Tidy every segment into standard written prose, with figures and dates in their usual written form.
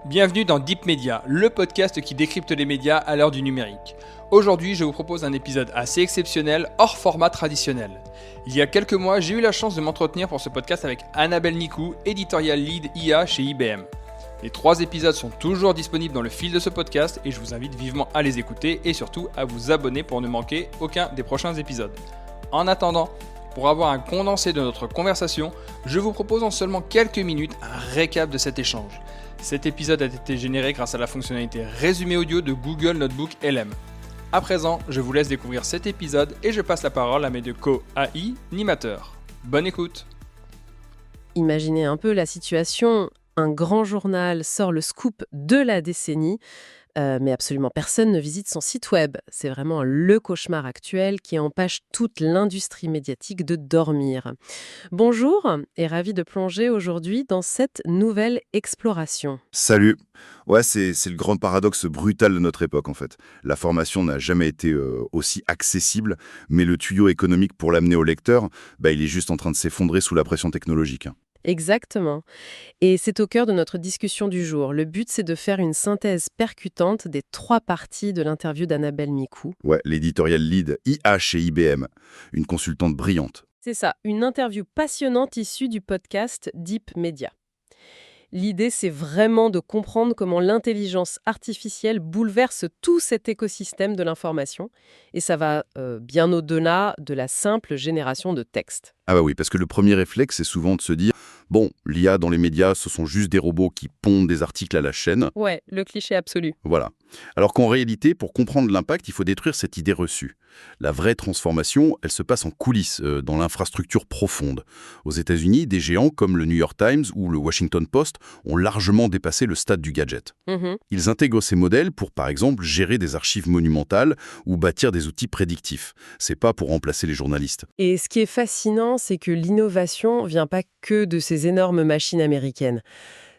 Bienvenue dans Deep Media, le podcast qui décrypte les médias à l'heure du numérique. Aujourd'hui, je vous propose un épisode assez exceptionnel, hors format traditionnel. Il y a quelques mois, j'ai eu la chance de m'entretenir pour ce podcast avec Annabelle Nicou, editorial lead IA chez IBM. Les 3 épisodes sont toujours disponibles dans le fil de ce podcast et je vous invite vivement à les écouter et surtout à vous abonner pour ne manquer aucun des prochains épisodes. En attendant, pour avoir un condensé de notre conversation, je vous propose en seulement quelques minutes un récap de cet échange. Cet épisode a été généré grâce à la fonctionnalité résumé audio de Google Notebook LM. À présent, je vous laisse découvrir cet épisode et je passe la parole à mes deux co-AI animateurs. Bonne écoute. Imaginez un peu la situation, un grand journal sort le scoop de la décennie, mais absolument personne ne visite son site web. C'est vraiment le cauchemar actuel qui empêche toute l'industrie médiatique de dormir. Bonjour et ravi de plonger aujourd'hui dans cette nouvelle exploration. Salut. Ouais, c'est le grand paradoxe brutal de notre époque, en fait. La formation n'a jamais été aussi accessible, mais le tuyau économique pour l'amener au lecteur, il est juste en train de s'effondrer sous la pression technologique. Exactement. Et c'est au cœur de notre discussion du jour. Le but, c'est de faire une synthèse percutante des 3 parties de l'interview d'Annabelle Nicou. Ouais, l'éditorial lead IA chez IBM, une consultante brillante. C'est ça, une interview passionnante issue du podcast Deep Media. L'idée, c'est vraiment de comprendre comment l'intelligence artificielle bouleverse tout cet écosystème de l'information. Et ça va bien au-delà de la simple génération de texte. Ah bah oui, parce que le premier réflexe, c'est souvent de se dire « Bon, l'IA dans les médias, ce sont juste des robots qui pondent des articles à la chaîne. » Ouais, le cliché absolu. Voilà. Alors qu'en réalité, pour comprendre l'impact, il faut détruire cette idée reçue. La vraie transformation, elle se passe en coulisses, dans l'infrastructure profonde. Aux États-Unis, des géants comme le New York Times ou le Washington Post ont largement dépassé le stade du gadget. Ils intègrent ces modèles pour, par exemple, gérer des archives monumentales ou bâtir des outils prédictifs. C'est pas pour remplacer les journalistes. Et ce qui est fascinant, c'est que l'innovation vient pas que de ces énormes machines américaines.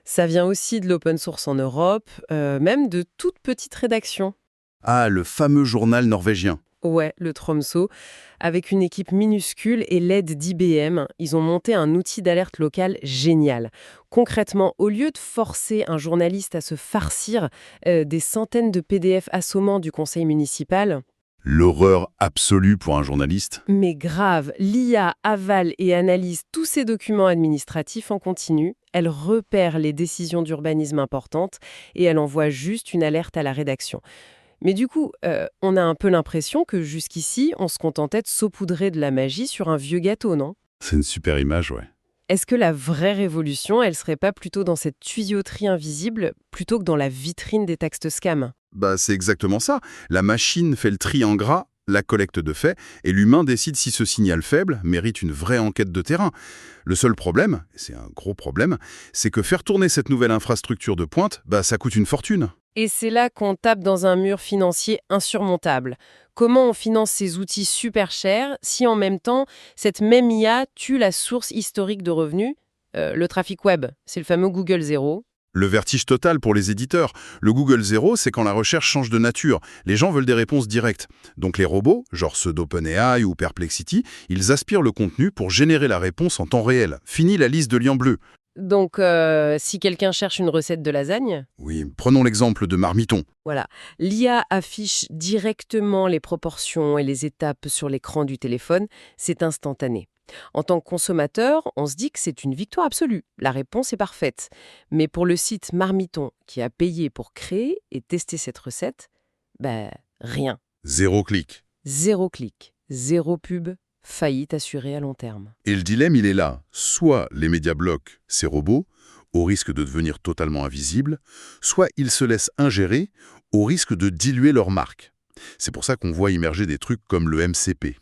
Ça vient aussi de l'open source en Europe, même de toutes petites rédactions. Ah, le fameux journal norvégien. Ouais, le Tromsø. Avec une équipe minuscule et l'aide d'IBM, ils ont monté un outil d'alerte locale génial. Concrètement, au lieu de forcer un journaliste à se farcir des centaines de PDF assommants du conseil municipal, L'horreur absolue pour un journaliste. mais grave, l'IA avale et analyse tous ces documents administratifs en continu, elle repère les décisions d'urbanisme importantes et elle envoie juste une alerte à la rédaction. Mais du coup, on a un peu l'impression que jusqu'ici, on se contentait de saupoudrer de la magie sur un vieux gâteau, non ? C'est une super image, ouais. Est-ce que la vraie révolution, elle serait pas plutôt dans cette tuyauterie invisible, plutôt que dans la vitrine des textes scam ? C'est exactement ça. La machine fait le tri en gras, la collecte de faits, et l'humain décide si ce signal faible mérite une vraie enquête de terrain. Le seul problème, et c'est un gros problème, c'est que faire tourner cette nouvelle infrastructure de pointe, ça coûte une fortune. Et c'est là qu'on tape dans un mur financier insurmontable. Comment on finance ces outils super chers si en même temps, cette même IA tue la source historique de revenus, le trafic web, c'est le fameux Google Zero. Le vertige total pour les éditeurs. Le Google Zero, c'est quand la recherche change de nature. Les gens veulent des réponses directes. Donc les robots, genre ceux d'OpenAI ou Perplexity, ils aspirent le contenu pour générer la réponse en temps réel. Fini la liste de liens bleus. Donc, si quelqu'un cherche une recette de lasagne, Oui, prenons l'exemple de Marmiton. voilà, l'IA affiche directement les proportions et les étapes sur l'écran du téléphone, c'est instantané. En tant que consommateur, on se dit que c'est une victoire absolue. La réponse est parfaite. Mais pour le site Marmiton, qui a payé pour créer et tester cette recette, rien. 0 clic. 0 clic, 0 pub, faillite assurée à long terme. Et le dilemme, il est là. Soit les médias bloquent ces robots, au risque de devenir totalement invisibles, soit ils se laissent ingérer, au risque de diluer leur marque. C'est pour ça qu'on voit émerger des trucs comme le MCP.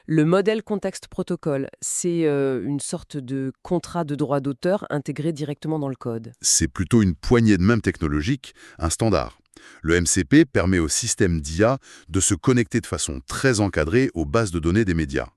Le modèle Context Protocol, c'est une sorte de contrat de droit d'auteur intégré directement dans le code. C'est plutôt une poignée de main technologique, un standard. Le MCP permet au système d'IA de se connecter de façon très encadrée aux bases de données des médias.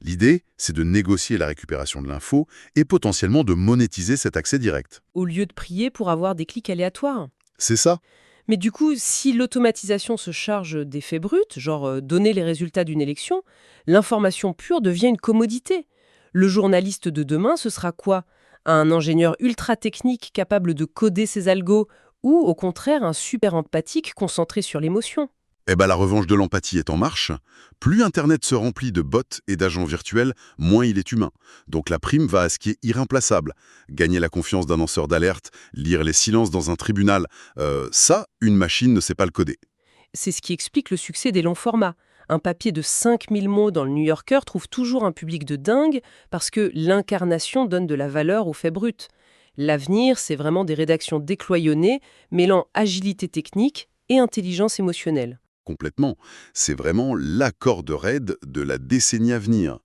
L'idée, c'est de négocier la récupération de l'info et potentiellement de monétiser cet accès direct. Au lieu de prier pour avoir des clics aléatoires. C'est ça. Mais du coup, si l'automatisation se charge des faits bruts, genre donner les résultats d'une élection, l'information pure devient une commodité. Le journaliste de demain, ce sera quoi ? Un ingénieur ultra technique capable de coder ses algos ou au contraire un super empathique concentré sur l'émotion? Eh ben, la revanche de l'empathie est en marche. Plus Internet se remplit de bots et d'agents virtuels, moins il est humain. Donc la prime va à ce qui est irremplaçable. Gagner la confiance d'un lanceur d'alerte, lire les silences dans un tribunal, ça, une machine ne sait pas le coder. C'est ce qui explique le succès des longs formats. Un papier de 5000 mots dans le New Yorker trouve toujours un public de dingue parce que l'incarnation donne de la valeur aux faits bruts. L'avenir, c'est vraiment des rédactions décloisonnées, mêlant agilité technique et intelligence émotionnelle. Complètement. C'est vraiment la corde raide de la décennie à venir.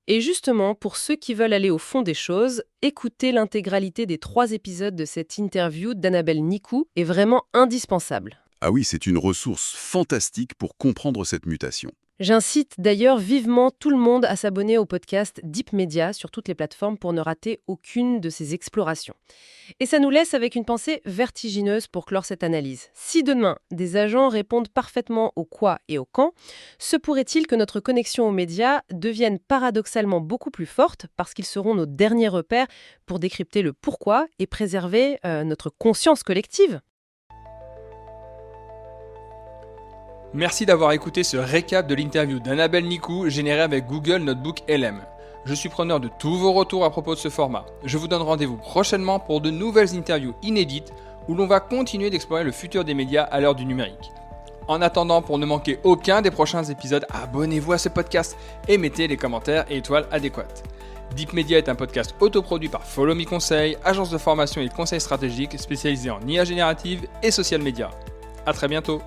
Et justement, pour ceux qui veulent aller au fond des choses, écouter l'intégralité des 3 épisodes de cette interview d'Annabelle Nicou est vraiment indispensable. Ah oui, c'est une ressource fantastique pour comprendre cette mutation. J'incite d'ailleurs vivement tout le monde à s'abonner au podcast Deep Media sur toutes les plateformes pour ne rater aucune de ces explorations. Et ça nous laisse avec une pensée vertigineuse pour clore cette analyse. Si demain, des agents répondent parfaitement au quoi et au quand, se pourrait-il que notre connexion aux médias devienne paradoxalement beaucoup plus forte parce qu'ils seront nos derniers repères pour décrypter le pourquoi et préserver notre conscience collective? Merci d'avoir écouté ce récap de l'interview d'Annabelle Nicou générée avec Google Notebook LM. Je suis preneur de tous vos retours à propos de ce format. Je vous donne rendez-vous prochainement pour de nouvelles interviews inédites où l'on va continuer d'explorer le futur des médias à l'heure du numérique. En attendant, pour ne manquer aucun des prochains épisodes, abonnez-vous à ce podcast et mettez les commentaires et étoiles adéquates. Deep Media est un podcast autoproduit par Follow Me Conseil, agence de formation et de conseil stratégique spécialisée en IA générative et social media. À très bientôt.